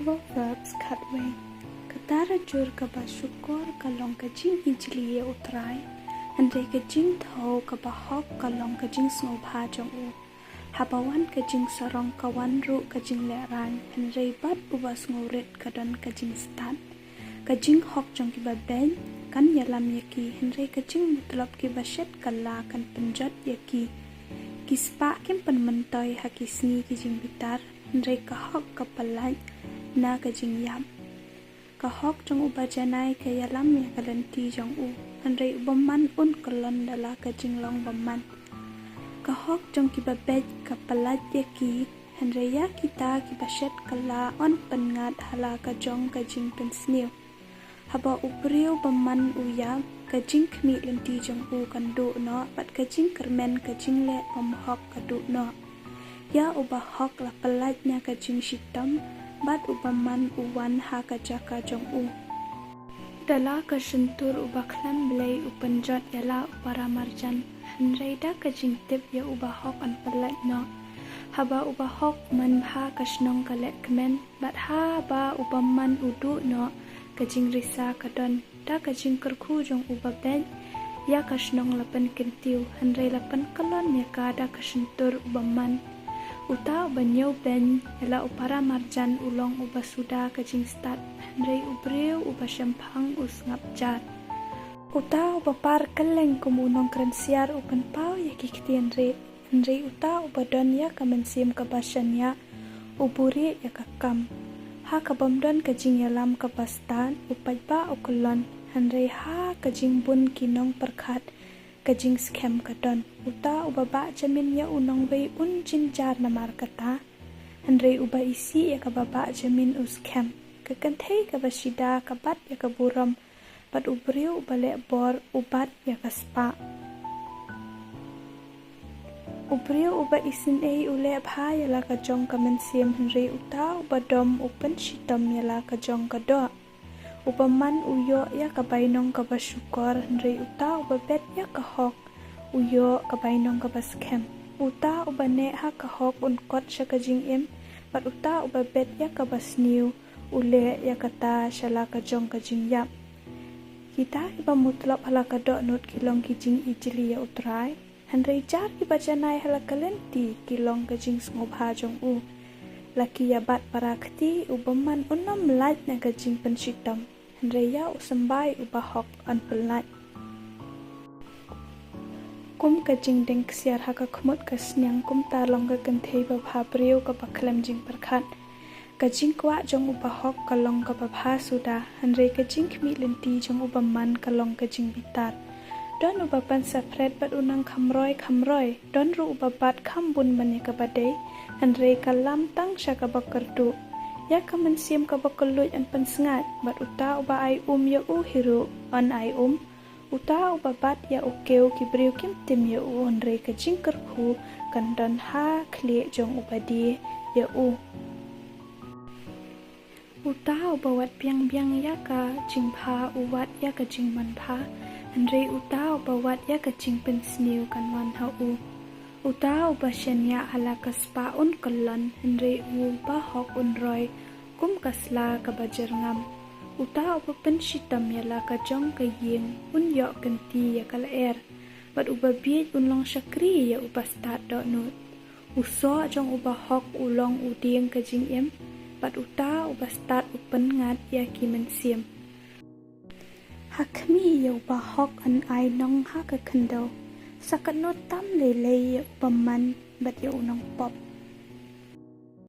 Proverbs Katwe Katara jur kaba syukur kalong kajing injiliye utrai Andre kajing thau kaba hok kalong kajing snobha jong u Habawan kajing sarong kawan ru kajing lerang Andre bat ubas ngorit kadon kajing stan Kajing hok jong kiba ben kan yalam yaki Andre kajing mutlop kiba shet kala kan penjat yaki Kispa kim penmentoy hakisni kajing bitar Andre kahok kapalay na kajing yam kahok jong uba janai ke yalam ya kalanti jong u Andre ubaman un kolon dala kajing long baman kahok jong kiba bed kapalat yaki Andre ya kita kiba shet kala on pengat hala kajong kajing pensniu haba ubriu baman uya kajing kmi lanti jong u kandu no bat kajing kermen kajing le pamhok kadu no ya uba hok la palatnya kajing shitam bat ubaman uwan ha kajaka jong u dala kasentur uba klam belai upanjat yala upara marjan hanreida kajing tip ya uba hok an palat no haba uba hok man ha kasnong kalek kemen bat ha ba ubaman udu no kajing risa kadon da kajing kerku jong uba ben ya kasnong lapan kentiu hanrei lapan kalon ya kada kasentur ubaman uta banyo ben yala upara marjan ulong uba suda kajing stat Henry ubreu uba syampang usngap jar uta uba par keleng kumunong krensiar upan pau ya kikti Henry uta uba don ya kamansim kabasyan ya uburi ya kakam ha kabamdon kajing yalam kabastan upajba ukulon Henry ha kajing bun kinong perkat kajing scam kadon uta ubaba jamin ya unong wei un jinjar namar kata Henry uba isi ya kababa jamin scam kakanthei kabasida kabat ya kaburam bat ubriu ubale bor ubat ya kaspa ubriu uba isin ule bha yala kajong kamansim Henry uta uba dom upan shitam yala kajong kado upaman uyo ya kabainong kabasyukor Henry uta uba bet ya kahok uyo kabainong kabaskem uta uba ne ha kahok unkot siya kajing im bat uta uba bet ya kabasniu ule ya kata syala kajong kajing yap kita iba mutlop hala kadok not kilong kijing ijili ya utrai Henry jar iba janai hala kalenti kilong kajing smobha jong u laki yabat parakti ubaman unam lait na kajing penshitam Henreya usambai ubahok an pelat kum kajing deng ksiar haka khmut kasnyang kum talong ka kanthei babha priu ka baklam jing perkhat kajing kwa jong ubahok kalong ka babha suda Henry kajing khmi lenti jong ubaman kalong kajing bitar don ubapan sapret bat unang khamroi don ru ubabat khambun mane ka badai Henry kalam tang syaka bakardu ya kamansim ka bakaluj an pansngat bat uta uba ai ya hiru an ai uta uba bat ya ukeu kibriu kim tim ya Henry kajing kerku kandan ha khle jong ubadi ya uta uba wat piang ya ka jingpha uwat ya ka jingman pha Henry uta uba wat ya ka jing pensniu kan wan ha uta uba shenya hala kaspa un kolon Henry uba hok unroi kum kasla kabajar ngam uta uba penshitam yala kajong kaying un yo kanti ya kalaer bat uba biet unlong syakri ya uba start do nut uso jong uba hok ulong uding kajing em bat uta uba start upen ngat ya kimensim hakmi ya uba hok an ai nong ha ka kendo sakat no tam lele ya upaman bat ya unong pop